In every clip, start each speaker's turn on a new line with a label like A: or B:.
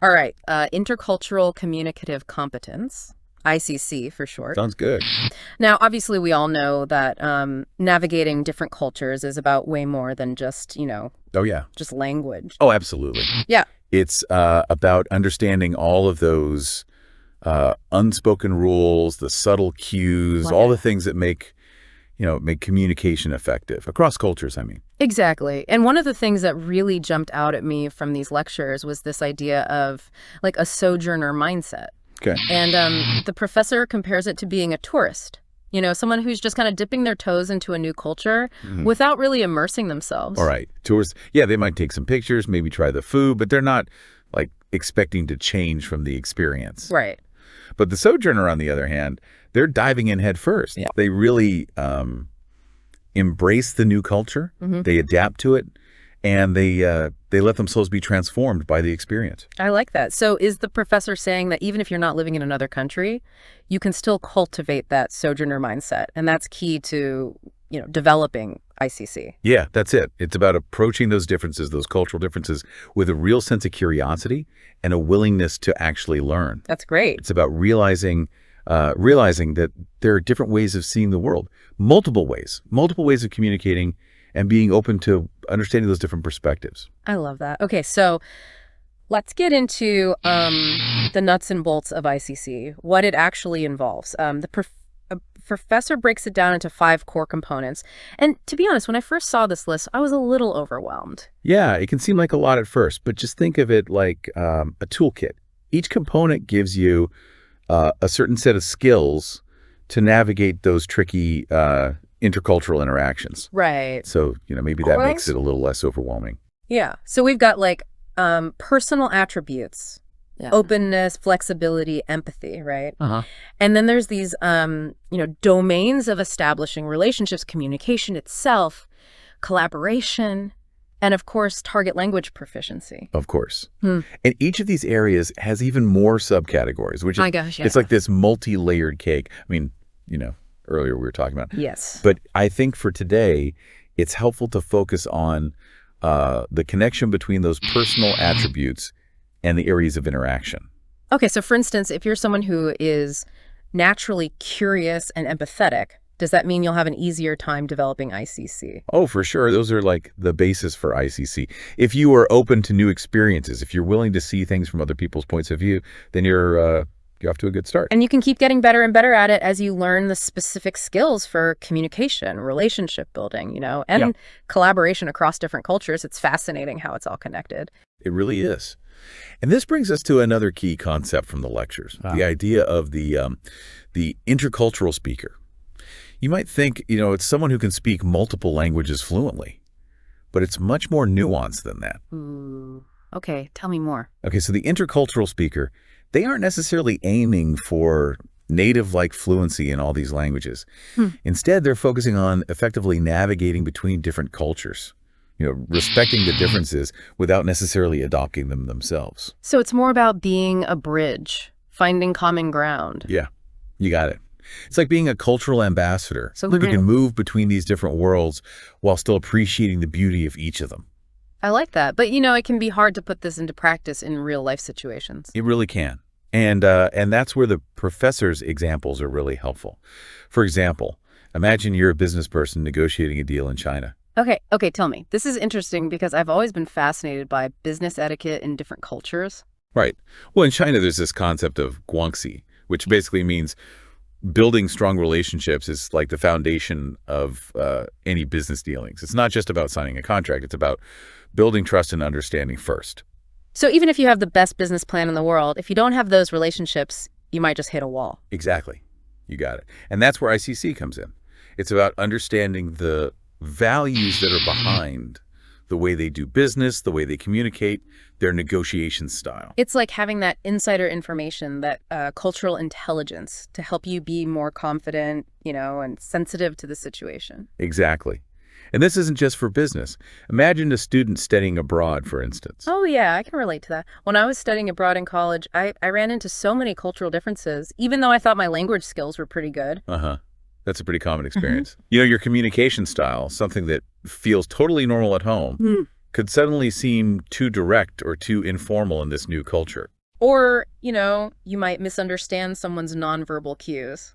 A: All right. Intercultural Communicative Competence, ICC for short.
B: Sounds good.
A: Now, obviously, we all know that navigating different cultures is about way more than just,
B: Oh, yeah.
A: just language.
B: Oh, absolutely.
A: Yeah.
B: It's about understanding all of those unspoken rules, the subtle cues, all
A: Right.
B: the things that make communication effective across cultures, I mean.
A: Exactly. And one of the things that really jumped out at me from these lectures was this idea of like a sojourner mindset.
B: Okay.
A: And the professor compares it to being a tourist, someone who's just kind of dipping their toes into a new culture without really immersing themselves.
B: All right. Tourists, yeah, they might take some pictures, maybe try the food, but they're not like expecting to change from the experience.
A: Right.
B: But the sojourner, on the other hand, they're diving in head first.
A: Yeah.
B: They really embrace the new culture. They adapt to it, and they let themselves be transformed by the experience.
A: I like that. So is the professor saying that even if you're not living in another country, you can still cultivate that sojourner mindset, and that's key to, developing ICC?
B: Yeah, that's it. It's about approaching those differences, those cultural differences, with a real sense of curiosity and a willingness to actually learn.
A: That's great.
B: It's about realizing that there are different ways of seeing the world, multiple ways of communicating, and being open to understanding those different perspectives.
A: I love that. Okay, so let's get into the nuts and bolts of ICC, what it actually involves. The professor breaks it down into 5 core components. And to be honest, when I first saw this list, I was a little overwhelmed.
B: Yeah, it can seem like a lot at first, but just think of it like a toolkit. Each component gives you a certain set of skills to navigate those tricky intercultural interactions.
A: Right.
B: So, maybe that makes it a little less overwhelming.
A: Yeah. So we've got like personal attributes, openness, flexibility, empathy, right? And then there's these, domains of establishing relationships, communication itself, collaboration, and of course, target language proficiency.
B: Of course. And each of these areas has even more subcategories, which is,
A: My gosh, yeah.
B: it's like this multi-layered cake. I mean, earlier we were talking about.
A: Yes.
B: But I think for today, it's helpful to focus on the connection between those personal attributes and the areas of interaction.
A: Okay, so for instance, if you're someone who is naturally curious and empathetic, does that mean you'll have an easier time developing ICC?
B: Oh, for sure. Those are like the basis for ICC. If you are open to new experiences, if you're willing to see things from other people's points of view, then you're off to a good start.
A: And you can keep getting better and better at it as you learn the specific skills for communication, relationship building, and collaboration across different cultures. It's fascinating how it's all connected.
B: It really is. And this brings us to another key concept from the lectures, the idea of the intercultural speaker. You might think, it's someone who can speak multiple languages fluently, but it's much more nuanced than that.
A: Ooh. Okay, tell me more.
B: Okay, so the intercultural speaker, they aren't necessarily aiming for native-like fluency in all these languages. Instead, they're focusing on effectively navigating between different cultures, respecting the differences without necessarily adopting them themselves.
A: So it's more about being a bridge, finding common ground.
B: Yeah, you got it. It's like being a cultural ambassador
A: So
B: who can move between these different worlds while still appreciating the beauty of each of them.
A: I like that. But, it can be hard to put this into practice in real life situations.
B: It really can. And that's where the professor's examples are really helpful. For example, imagine you're a business person negotiating a deal in China.
A: Okay, tell me. This is interesting because I've always been fascinated by business etiquette in different cultures.
B: Right. Well, in China, there's this concept of guangxi, which basically means building strong relationships is like the foundation of any business dealings. It's not just about signing a contract. It's about building trust and understanding first.
A: So even if you have the best business plan in the world, if you don't have those relationships, you might just hit a wall.
B: Exactly. You got it. And that's where ICC comes in. It's about understanding the values that are behind the way they do business, the way they communicate, their negotiation style.
A: It's like having that insider information, that cultural intelligence to help you be more confident, and sensitive to the situation.
B: Exactly. And this isn't just for business. Imagine a student studying abroad, for instance.
A: Oh, yeah, I can relate to that. When I was studying abroad in college, I ran into so many cultural differences, even though I thought my language skills were pretty good.
B: That's a pretty common experience. Your communication style, something that feels totally normal at home, could suddenly seem too direct or too informal in this new culture.
A: Or, you might misunderstand someone's nonverbal cues,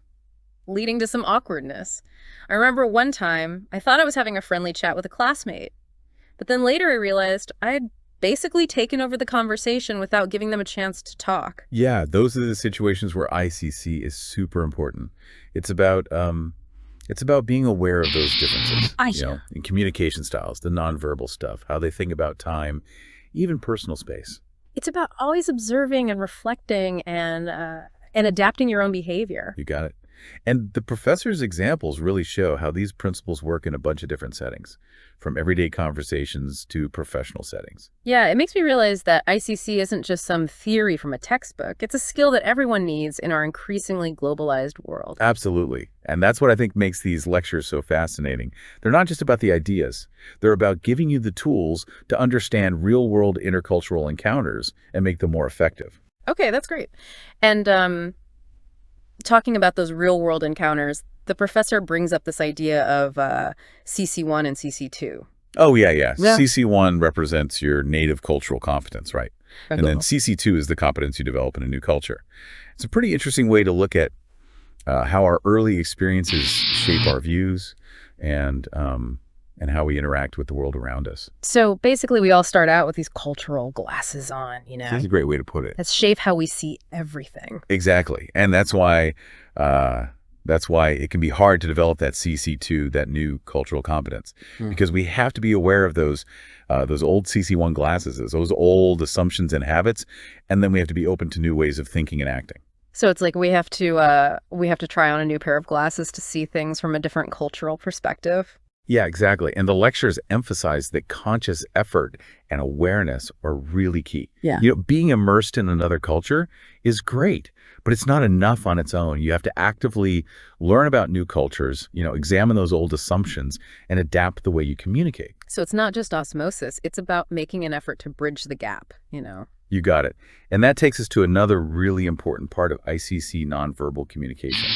A: leading to some awkwardness. I remember one time I thought I was having a friendly chat with a classmate, but then later I realized I had basically taken over the conversation without giving them a chance to talk.
B: Yeah, those are the situations where ICC is super important. It's about being aware of those differences, in communication styles, the nonverbal stuff, how they think about time, even personal space.
A: It's about always observing and reflecting and adapting your own behavior.
B: You got it. And the professor's examples really show how these principles work in a bunch of different settings, from everyday conversations to professional settings.
A: Yeah, it makes me realize that ICC isn't just some theory from a textbook. It's a skill that everyone needs in our increasingly globalized world.
B: Absolutely. And that's what I think makes these lectures so fascinating. They're not just about the ideas. They're about giving you the tools to understand real-world intercultural encounters and make them more effective.
A: Okay, that's great. And talking about those real-world encounters, the professor brings up this idea of CC1 and CC2.
B: Oh, yeah. CC1 represents your native cultural competence, right?
A: Okay.
B: And then CC2 is the competence you develop in a new culture. It's a pretty interesting way to look at how our early experiences shape our views and how we interact with the world around us.
A: So basically, we all start out with these cultural glasses on,
B: That's a great way to put it.
A: That shape how we see everything.
B: Exactly. And that's why it can be hard to develop that CC2, that new cultural competence, because we have to be aware of those old CC1 glasses, those old assumptions and habits, and then we have to be open to new ways of thinking and acting.
A: So it's like we have to try on a new pair of glasses to see things from a different cultural perspective.
B: Yeah, exactly. And the lectures emphasize that conscious effort and awareness are really key.
A: Yeah.
B: Being immersed in another culture is great, but it's not enough on its own. You have to actively learn about new cultures, examine those old assumptions and adapt the way you communicate.
A: So it's not just osmosis. It's about making an effort to bridge the gap,
B: You got it. And that takes us to another really important part of ICC nonverbal communication.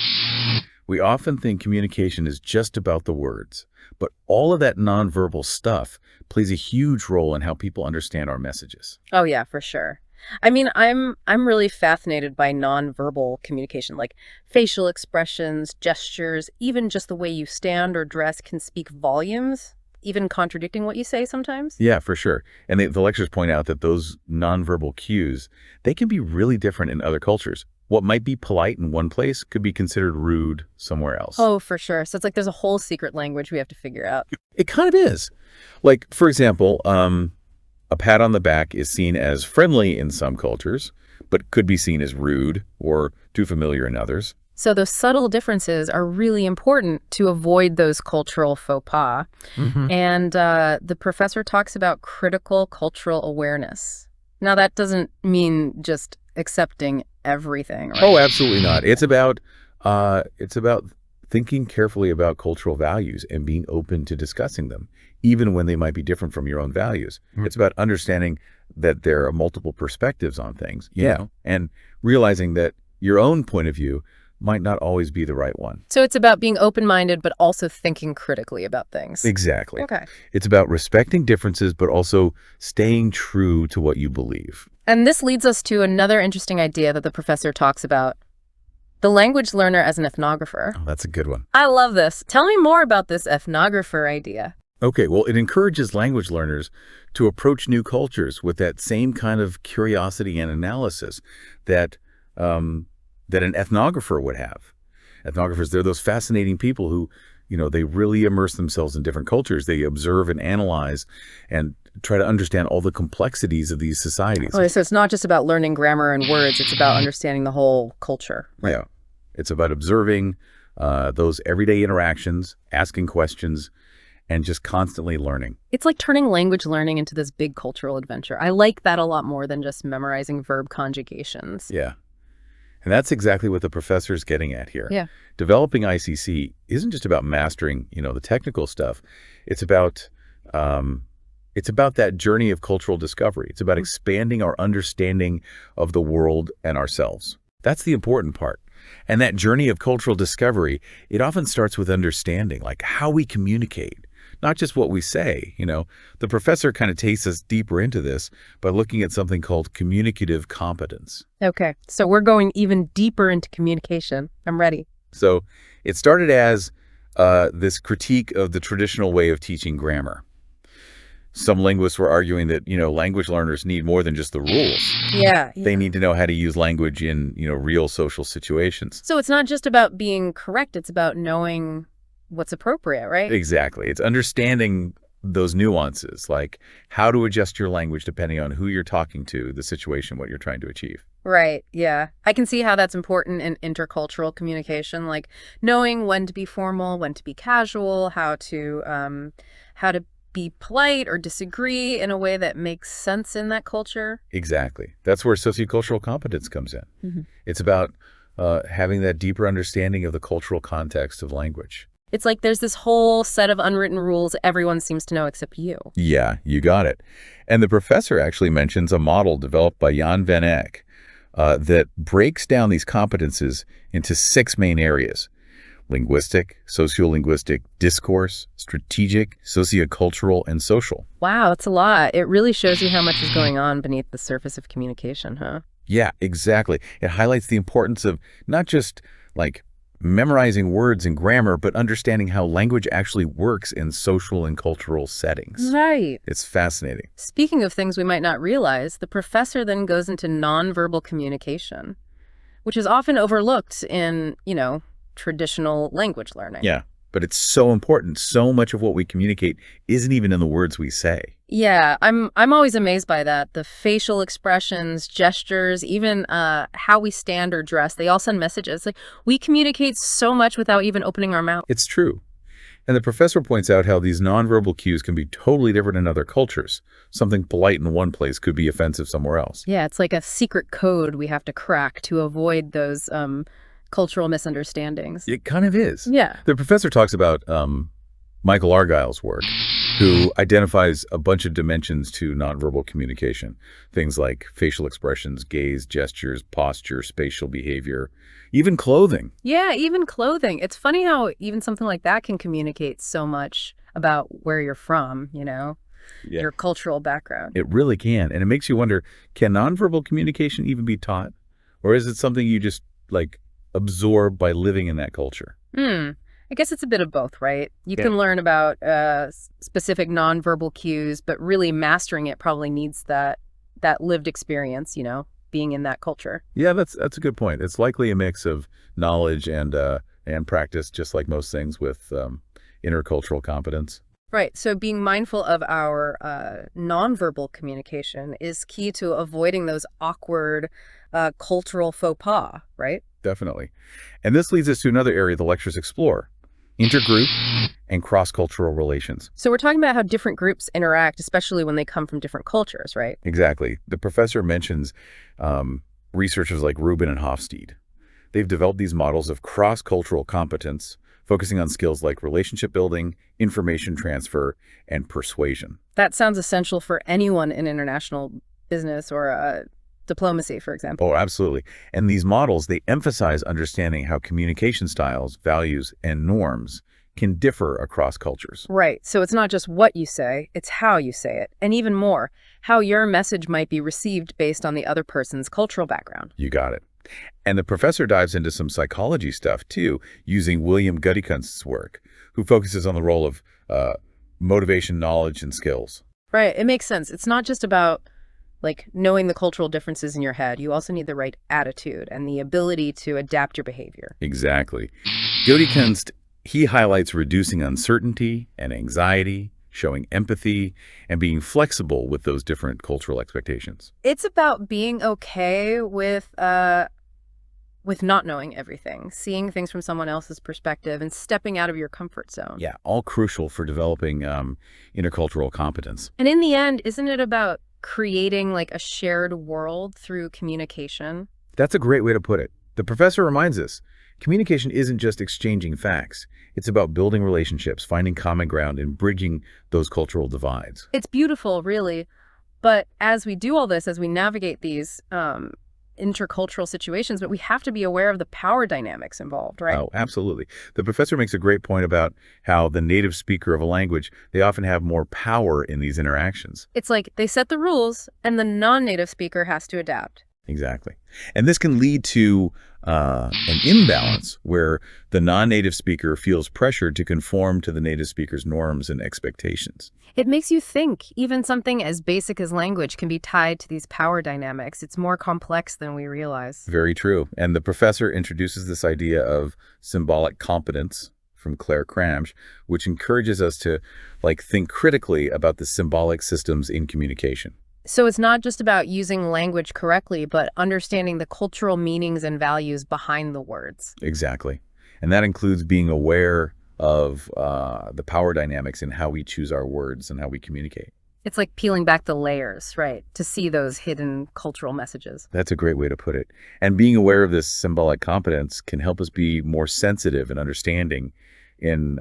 B: We often think communication is just about the words, but all of that nonverbal stuff plays a huge role in how people understand our messages.
A: Oh, yeah, for sure. I mean, I'm really fascinated by nonverbal communication, like facial expressions, gestures, even just the way you stand or dress can speak volumes, even contradicting what you say sometimes.
B: Yeah, for sure. And the lectures point out that those nonverbal cues, they can be really different in other cultures. What might be polite in one place could be considered rude somewhere else.
A: Oh, for sure. So it's like there's a whole secret language we have to figure out.
B: It kind of is. Like, for example, a pat on the back is seen as friendly in some cultures, but could be seen as rude or too familiar in others.
A: So those subtle differences are really important to avoid those cultural faux pas. And the professor talks about critical cultural awareness. Now, that doesn't mean just accepting everything, right?
B: Oh, absolutely not. It's about thinking carefully about cultural values and being open to discussing them, even when they might be different from your own values. It's about understanding that there are multiple perspectives on things, and realizing that your own point of view might not always be the right one.
A: So it's about being open-minded, but also thinking critically about things.
B: Exactly.
A: Okay.
B: It's about respecting differences, but also staying true to what you believe.
A: And this leads us to another interesting idea that the professor talks about, the language learner as an ethnographer.
B: Oh, that's a good one.
A: I love this. Tell me more about this ethnographer idea.
B: Okay, well, it encourages language learners to approach new cultures with that same kind of curiosity and analysis that an ethnographer would have. Ethnographers, they're those fascinating people who, they really immerse themselves in different cultures. They observe and analyze and try to understand all the complexities of these societies.
A: Okay, so it's not just about learning grammar and words. It's about understanding the whole culture. Right?
B: Yeah. It's about observing those everyday interactions, asking questions, and just constantly learning.
A: It's like turning language learning into this big cultural adventure. I like that a lot more than just memorizing verb conjugations.
B: Yeah. And that's exactly what the professor's getting at here.
A: Yeah.
B: Developing ICC isn't just about mastering, the technical stuff. It's about that journey of cultural discovery. It's about expanding our understanding of the world and ourselves. That's the important part. And that journey of cultural discovery, it often starts with understanding, like how we communicate, not just what we say. The professor kind of takes us deeper into this by looking at something called communicative competence.
A: Okay, so we're going even deeper into communication. I'm ready.
B: So it started as this critique of the traditional way of teaching grammar. Some linguists were arguing that, language learners need more than just the rules.
A: Yeah.
B: They need to know how to use language in, real social situations.
A: So it's not just about being correct, it's about knowing what's appropriate, right?
B: Exactly. It's understanding those nuances, like how to adjust your language depending on who you're talking to, the situation, what you're trying to achieve.
A: Right, yeah. I can see how that's important in intercultural communication, like knowing when to be formal, when to be casual, how to be polite or disagree in a way that makes sense in that culture.
B: Exactly. That's where sociocultural competence comes in.
A: Mm-hmm.
B: It's about having that deeper understanding of the cultural context of language.
A: It's like there's this whole set of unwritten rules everyone seems to know except you.
B: Yeah, you got it. And the professor actually mentions a model developed by Jan van Eyck that breaks down these competences into 6 main areas: linguistic, sociolinguistic, discourse, strategic, sociocultural, and social.
A: Wow, that's a lot. It really shows you how much is going on beneath the surface of communication, huh?
B: Yeah, exactly. It highlights the importance of not just memorizing words and grammar, but understanding how language actually works in social and cultural settings.
A: Right.
B: It's fascinating.
A: Speaking of things we might not realize, the professor then goes into nonverbal communication, which is often overlooked in, traditional language learning.
B: Yeah, but it's so important. So much of what we communicate isn't even in the words we say.
A: Yeah, I'm always amazed by that. The facial expressions, gestures, even how we stand or dress, they all send messages. Like, we communicate so much without even opening our mouth.
B: It's true. And the professor points out how these nonverbal cues can be totally different in other cultures. Something polite in one place could be offensive somewhere else.
A: Yeah, it's like a secret code we have to crack to avoid those cultural misunderstandings.
B: It kind of is.
A: Yeah.
B: The professor talks about Michael Argyle's work, who identifies a bunch of dimensions to nonverbal communication. Things like facial expressions, gaze, gestures, posture, spatial behavior, even clothing.
A: Yeah, even clothing. It's funny how even something like that can communicate so much about where you're from, your cultural background.
B: It really can. And it makes you wonder, can nonverbal communication even be taught? Or is it something you just absorb by living in that culture?
A: I guess it's a bit of both, right? You can learn about specific nonverbal cues, but really mastering it probably needs that lived experience, being in that culture.
B: Yeah, that's a good point. It's likely a mix of knowledge and practice, just like most things with intercultural competence.
A: Right. So being mindful of our nonverbal communication is key to avoiding those awkward cultural faux pas, right?
B: Definitely. And this leads us to another area the lectures explore: intergroup and cross-cultural relations.
A: So we're talking about how different groups interact, especially when they come from different cultures, right?
B: Exactly. The professor mentions researchers like Rubin and Hofstede. They've developed these models of cross-cultural competence, focusing on skills like relationship building, information transfer, and persuasion.
A: That sounds essential for anyone in international business or diplomacy, for example.
B: Oh, absolutely. And these models, they emphasize understanding how communication styles, values, and norms can differ across cultures.
A: Right. So it's not just what you say, it's how you say it. And even more, how your message might be received based on the other person's cultural background.
B: You got it. And the professor dives into some psychology stuff, too, using William Guttekunst's work, who focuses on the role of motivation, knowledge, and skills.
A: Right. It makes sense. It's not just about knowing the cultural differences in your head. You also need the right attitude and the ability to adapt your behavior.
B: Exactly. Guttekunst, he highlights reducing uncertainty and anxiety, showing empathy, and being flexible with those different cultural expectations.
A: It's about being okay with not knowing everything, seeing things from someone else's perspective, and stepping out of your comfort zone.
B: Yeah, all crucial for developing intercultural competence.
A: And in the end, isn't it about creating a shared world through communication?
B: That's a great way to put it. The professor reminds us, communication isn't just exchanging facts. It's about building relationships, finding common ground, and bridging those cultural divides.
A: It's beautiful, really. But as we do all this, as we navigate these, intercultural situations, but we have to be aware of the power dynamics involved, right?
B: Oh, absolutely. The professor makes a great point about how the native speaker of a language, they often have more power in these interactions.
A: It's like they set the rules and the non-native speaker has to adapt.
B: Exactly. And this can lead to an imbalance where the non-native speaker feels pressured to conform to the native speaker's norms and expectations.
A: It makes you think even something as basic as language can be tied to these power dynamics. It's more complex than we realize.
B: Very true. And the professor introduces this idea of symbolic competence from Claire Cramsch, which encourages us to think critically about the symbolic systems in communication.
A: So it's not just about using language correctly, but understanding the cultural meanings and values behind the words.
B: Exactly. And that includes being aware of the power dynamics in how we choose our words and how we communicate.
A: It's like peeling back the layers, right, to see those hidden cultural messages.
B: That's a great way to put it. And being aware of this symbolic competence can help us be more sensitive and understanding in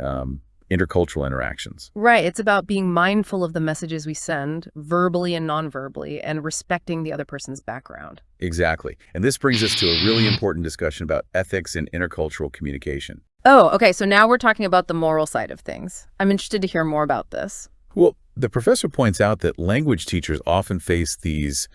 B: intercultural interactions.
A: Right. It's about being mindful of the messages we send, verbally and non-verbally, and respecting the other person's background.
B: Exactly. And this brings us to a really important discussion about ethics in intercultural communication.
A: Oh, okay. So now we're talking about the moral side of things. I'm interested to hear more about this.
B: Well, the professor points out that language teachers often face these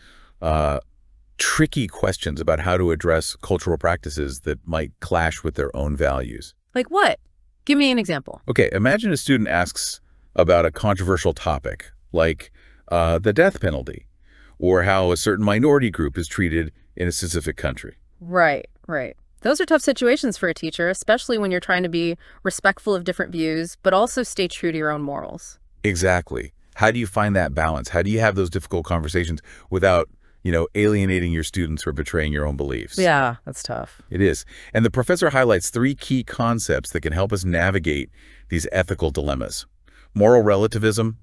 B: tricky questions about how to address cultural practices that might clash with their own values.
A: Like what? Give me an example.
B: Okay, imagine a student asks about a controversial topic, like the death penalty, or how a certain minority group is treated in a specific country.
A: Right, right. Those are tough situations for a teacher, especially when you're trying to be respectful of different views, but also stay true to your own morals.
B: Exactly. How do you find that balance? How do you have those difficult conversations without alienating your students or betraying your own beliefs?
A: Yeah, that's tough.
B: It is. And the professor highlights 3 key concepts that can help us navigate these ethical dilemmas. Moral relativism,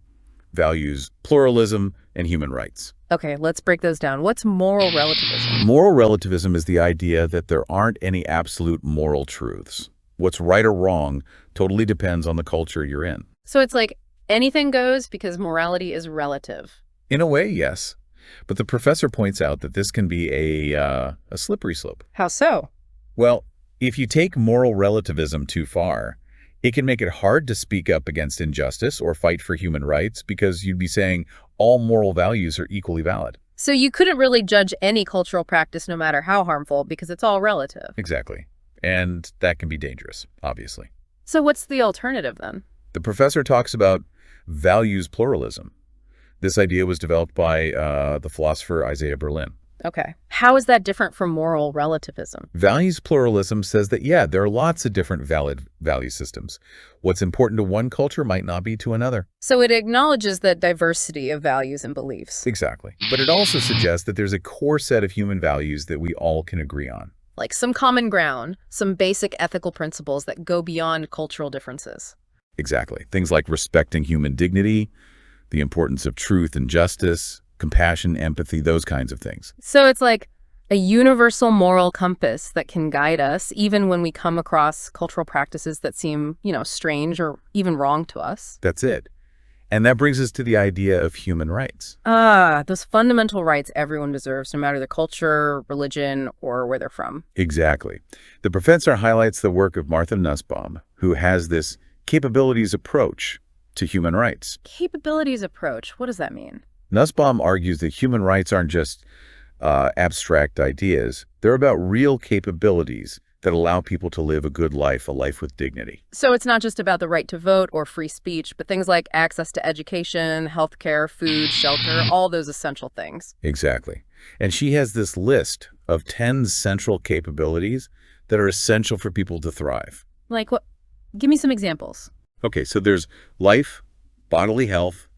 B: values pluralism, and human rights.
A: Okay, let's break those down. What's moral relativism?
B: Moral relativism is the idea that there aren't any absolute moral truths. What's right or wrong totally depends on the culture you're in.
A: So it's like anything goes because morality is relative.
B: In a way, yes. But the professor points out that this can be a slippery slope.
A: How so?
B: Well, if you take moral relativism too far, it can make it hard to speak up against injustice or fight for human rights because you'd be saying all moral values are equally valid.
A: So you couldn't really judge any cultural practice no matter how harmful because it's all relative.
B: Exactly. And that can be dangerous, obviously.
A: So what's the alternative then?
B: The professor talks about values pluralism. This idea was developed by the philosopher Isaiah Berlin.
A: Okay. How is that different from moral relativism?
B: Values pluralism says that, yeah, there are lots of different valid value systems. What's important to one culture might not be to another.
A: So it acknowledges the diversity of values and beliefs.
B: Exactly. But it also suggests that there's a core set of human values that we all can agree on.
A: Like some common ground, some basic ethical principles that go beyond cultural differences.
B: Exactly. Things like respecting human dignity, the importance of truth and justice, compassion, empathy, those kinds of things.
A: So it's like a universal moral compass that can guide us even when we come across cultural practices that seem, strange or even wrong to us.
B: That's it. And that brings us to the idea of human rights.
A: Those fundamental rights everyone deserves, no matter their culture, religion, or where they're from.
B: Exactly. The professor highlights the work of Martha Nussbaum, who has this capabilities approach to human rights.
A: Capabilities approach, what does that mean?
B: Nussbaum argues that human rights aren't just abstract ideas. They're about real capabilities that allow people to live a good life, a life with dignity.
A: So it's not just about the right to vote or free speech, but things like access to education, healthcare, food, shelter, all those essential things.
B: Exactly. And she has this list of 10 central capabilities that are essential for people to thrive.
A: Like what? Give me some examples.
B: Okay, so there's life, bodily health,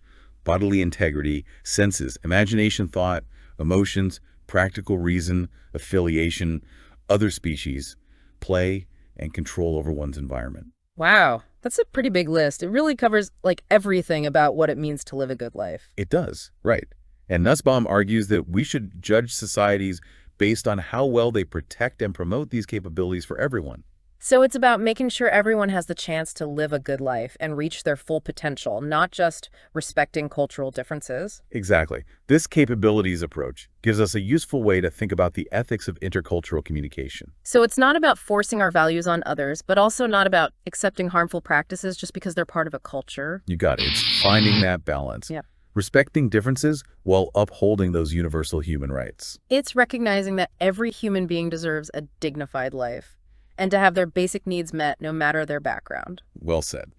B: bodily integrity, senses, imagination, thought, emotions, practical reason, affiliation, other species, play, and control over one's environment.
A: Wow, that's a pretty big list. It really covers everything about what it means to live a good life.
B: It does, right. And Nussbaum argues that we should judge societies based on how well they protect and promote these capabilities for everyone.
A: So it's about making sure everyone has the chance to live a good life and reach their full potential, not just respecting cultural differences.
B: Exactly. This capabilities approach gives us a useful way to think about the ethics of intercultural communication.
A: So it's not about forcing our values on others, but also not about accepting harmful practices just because they're part of a culture.
B: You got it. It's finding that balance.
A: Yeah.
B: Respecting differences while upholding those universal human rights.
A: It's recognizing that every human being deserves a dignified life and to have their basic needs met no matter their background.
B: Well said.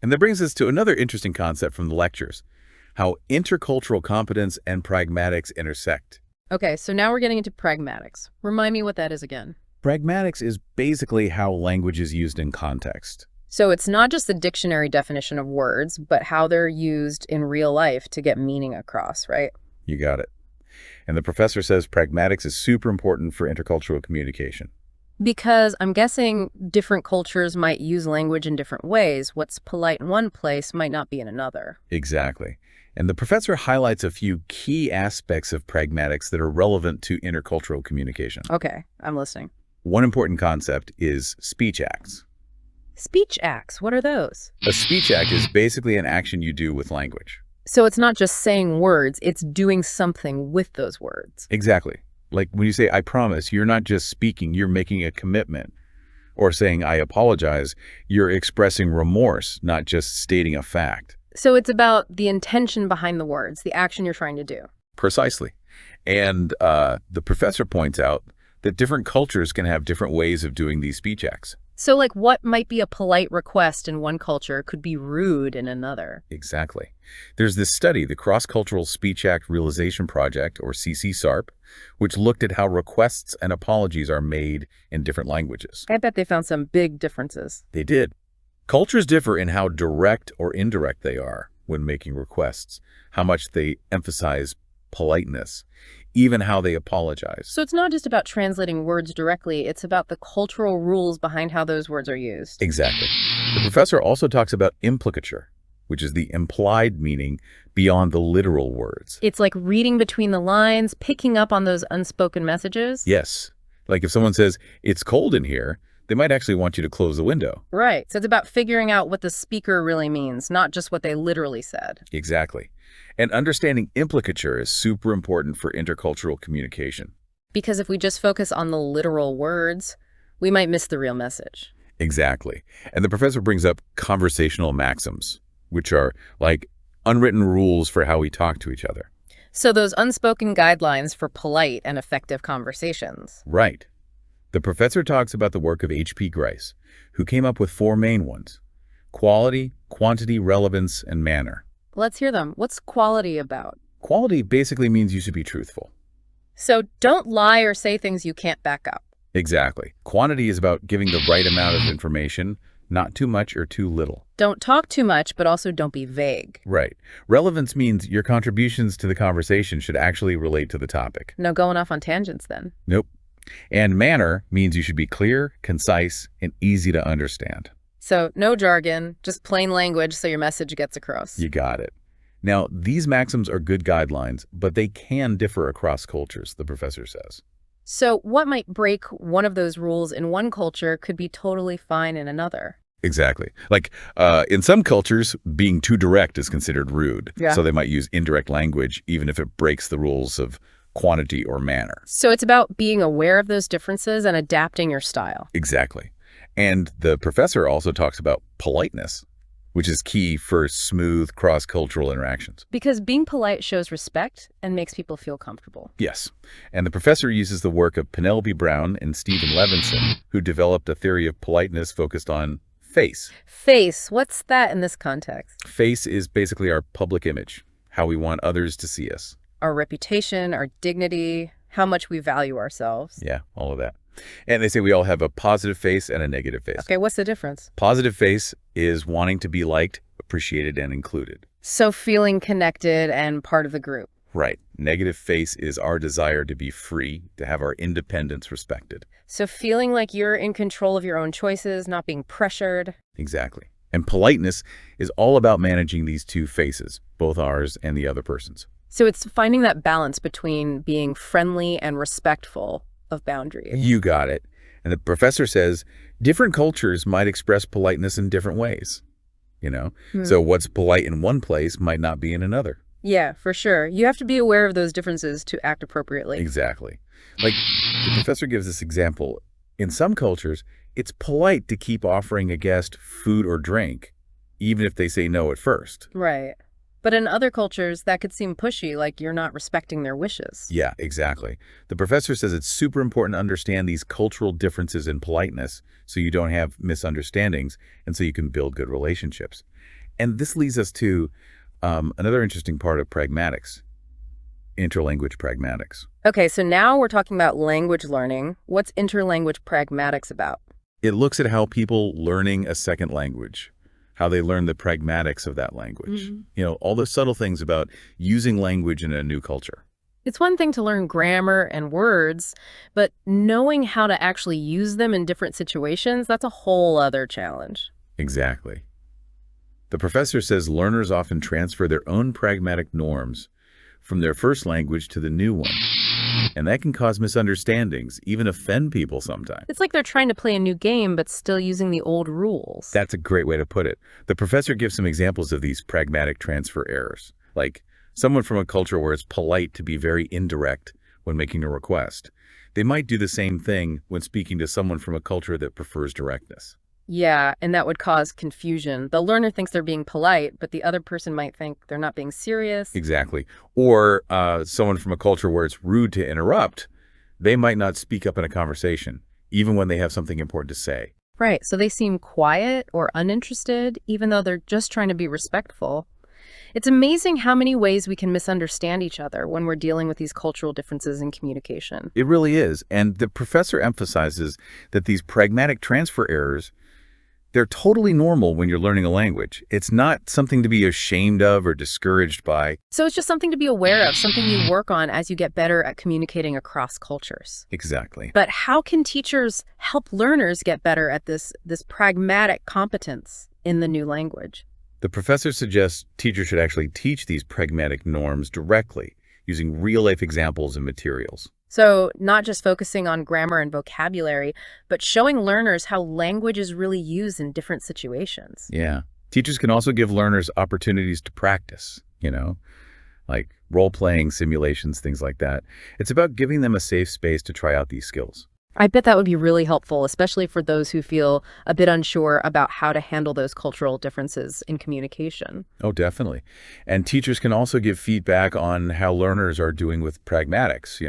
B: And that brings us to another interesting concept from the lectures, how intercultural competence and pragmatics intersect.
A: Okay, so now we're getting into pragmatics. Remind me what that is again.
B: Pragmatics is basically how language is used in context.
A: So it's not just the dictionary definition of words, but how they're used in real life to get meaning across, right?
B: You got it. And the professor says pragmatics is super important for intercultural communication.
A: Because I'm guessing different cultures might use language in different ways. What's polite in one place might not be in another.
B: Exactly. And the professor highlights a few key aspects of pragmatics that are relevant to intercultural communication.
A: Okay, I'm listening.
B: One important concept is speech acts.
A: Speech acts, what are those?
B: A speech act is basically an action you do with language.
A: So it's not just saying words, it's doing something with those words.
B: Exactly. Like when you say, I promise, you're not just speaking, you're making a commitment. Or saying, I apologize, you're expressing remorse, not just stating a fact.
A: So it's about the intention behind the words, the action you're trying to do.
B: Precisely. And the professor points out that different cultures can have different ways of doing these speech acts.
A: So like what might be a polite request in one culture could be rude in another.
B: Exactly. There's this study, the Cross-Cultural Speech Act Realization Project, or CCSARP, which looked at how requests and apologies are made in different languages.
A: I bet they found some big differences.
B: They did. Cultures differ in how direct or indirect they are when making requests, how much they emphasize politeness, even how they apologize.
A: So it's not just about translating words directly, it's about the cultural rules behind how those words are used.
B: Exactly. The professor also talks about implicature, which is the implied meaning beyond the literal words.
A: It's like reading between the lines, picking up on those unspoken messages.
B: Yes. Like if someone says, it's cold in here, they might actually want you to close the window.
A: Right. So it's about figuring out what the speaker really means, not just what they literally said.
B: Exactly. And understanding implicature is super important for intercultural communication.
A: Because if we just focus on the literal words, we might miss the real message.
B: Exactly. And the professor brings up conversational maxims, which are like unwritten rules for how we talk to each other.
A: So those unspoken guidelines for polite and effective conversations.
B: Right. The professor talks about the work of H.P. Grice, who came up with 4 main ones: quality, quantity, relevance, and manner.
A: Let's hear them. What's quality about?
B: Quality basically means you should be truthful.
A: So don't lie or say things you can't back up.
B: Exactly. Quantity is about giving the right amount of information, not too much or too little.
A: Don't talk too much, but also don't be vague.
B: Right. Relevance means your contributions to the conversation should actually relate to the topic.
A: No going off on tangents then.
B: Nope. And manner means you should be clear, concise, and easy to understand.
A: So no jargon, just plain language so your message gets across.
B: You got it. Now, these maxims are good guidelines, but they can differ across cultures, the professor says.
A: So what might break one of those rules in one culture could be totally fine in another.
B: Exactly. Like in some cultures, being too direct is considered rude.
A: Yeah.
B: So they might use indirect language, even if it breaks the rules of quantity or manner.
A: So it's about being aware of those differences and adapting your style.
B: Exactly. And the professor also talks about politeness, which is key for smooth cross-cultural interactions.
A: Because being polite shows respect and makes people feel comfortable.
B: Yes. And the professor uses the work of Penelope Brown and Stephen Levinson, who developed a theory of politeness focused on face.
A: Face, what's that in this context?
B: Face is basically our public image, how we want others to see us.
A: Our reputation, our dignity, how much we value ourselves.
B: Yeah, all of that. And they say we all have a positive face and a negative face.
A: Okay, what's the difference?
B: Positive face is wanting to be liked, appreciated, and included.
A: So feeling connected and part of the group.
B: Right. Negative face is our desire to be free, to have our independence respected.
A: So feeling like you're in control of your own choices, not being pressured.
B: Exactly. And politeness is all about managing these two faces, both ours and the other person's.
A: So it's finding that balance between being friendly and respectful of boundaries.
B: You got it. And the professor says different cultures might express politeness in different ways, you know? So what's polite in one place might not be in another.
A: Yeah, for sure. You have to be aware of those differences to act appropriately.
B: Exactly. Like the professor gives this example. In some cultures, it's polite to keep offering a guest food or drink, even if they say no at first.
A: Right. But in other cultures, that could seem pushy, like you're not respecting their wishes.
B: Yeah, exactly. The professor says it's super important to understand these cultural differences in politeness so you don't have misunderstandings and so you can build good relationships. And this leads us to another interesting part of pragmatics, interlanguage pragmatics.
A: Okay, so now we're talking about language learning. What's interlanguage pragmatics about?
B: It looks at how people learning a second language, how they learn the pragmatics of that language. You know, all the subtle things about using language in a new culture.
A: It's one thing to learn grammar and words, but knowing how to actually use them in different situations, that's a whole other challenge.
B: Exactly. The professor says learners often transfer their own pragmatic norms from their first language to the new one. And that can cause misunderstandings, even offend people sometimes.
A: It's like they're trying to play a new game, but still using the old rules.
B: That's a great way to put it. The professor gives some examples of these pragmatic transfer errors, like someone from a culture where it's polite to be very indirect when making a request. They might do the same thing when speaking to someone from a culture that prefers directness.
A: Yeah, and that would cause confusion. The learner thinks they're being polite, but the other person might think they're not being serious.
B: Exactly. Or someone from a culture where it's rude to interrupt, they might not speak up in a conversation, even when they have something important to say.
A: Right, so they seem quiet or uninterested, even though they're just trying to be respectful. It's amazing how many ways we can misunderstand each other when we're dealing with these cultural differences in communication.
B: It really is. And the professor emphasizes that these pragmatic transfer errors, they're totally normal when you're learning a language. It's not something to be ashamed of or discouraged by.
A: So it's just something to be aware of, something you work on as you get better at communicating across cultures.
B: Exactly.
A: But how can teachers help learners get better at this pragmatic competence in the new language?
B: The professor suggests teachers should actually teach these pragmatic norms directly, using real-life examples and materials.
A: So not just focusing on grammar and vocabulary, but showing learners how language is really used in different situations.
B: Yeah. Teachers can also give learners opportunities to practice, like role-playing, simulations, things like that. It's about giving them a safe space to try out these skills.
A: I bet that would be really helpful, especially for those who feel a bit unsure about how to handle those cultural differences in communication.
B: Oh, definitely. And teachers can also give feedback on how learners are doing with pragmatics,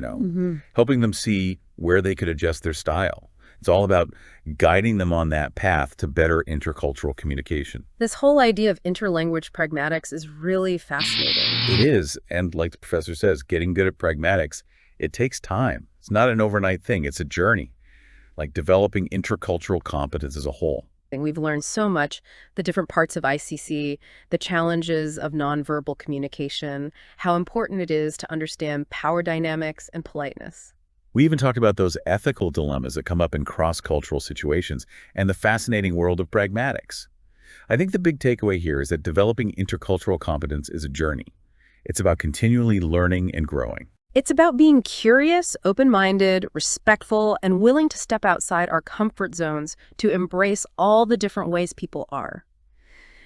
B: helping them see where they could adjust their style. It's all about guiding them on that path to better intercultural communication.
A: This whole idea of interlanguage pragmatics is really fascinating.
B: It is. And like the professor says, getting good at pragmatics, it takes time. It's not an overnight thing. It's a journey, like developing intercultural competence as a whole.
A: We've learned so much, the different parts of ICC, the challenges of nonverbal communication, how important it is to understand power dynamics and politeness.
B: We even talked about those ethical dilemmas that come up in cross-cultural situations and the fascinating world of pragmatics. I think the big takeaway here is that developing intercultural competence is a journey. It's about continually learning and growing.
A: It's about being curious, open-minded, respectful, and willing to step outside our comfort zones to embrace all the different ways people are.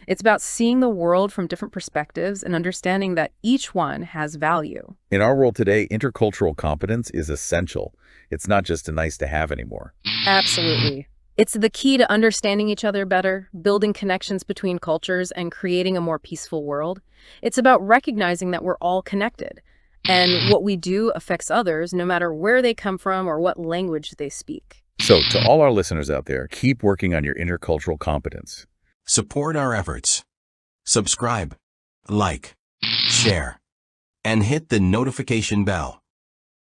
A: It's about seeing the world from different perspectives and understanding that each one has value.
B: In our world today, intercultural competence is essential. It's not just a nice to have anymore.
A: Absolutely. It's the key to understanding each other better, building connections between cultures, and creating a more peaceful world. It's about recognizing that we're all connected. And what we do affects others, no matter where they come from or what language they speak.
B: So, to all our listeners out there, keep working on your intercultural competence.
C: Support our efforts. Subscribe, like, share, and hit the notification bell.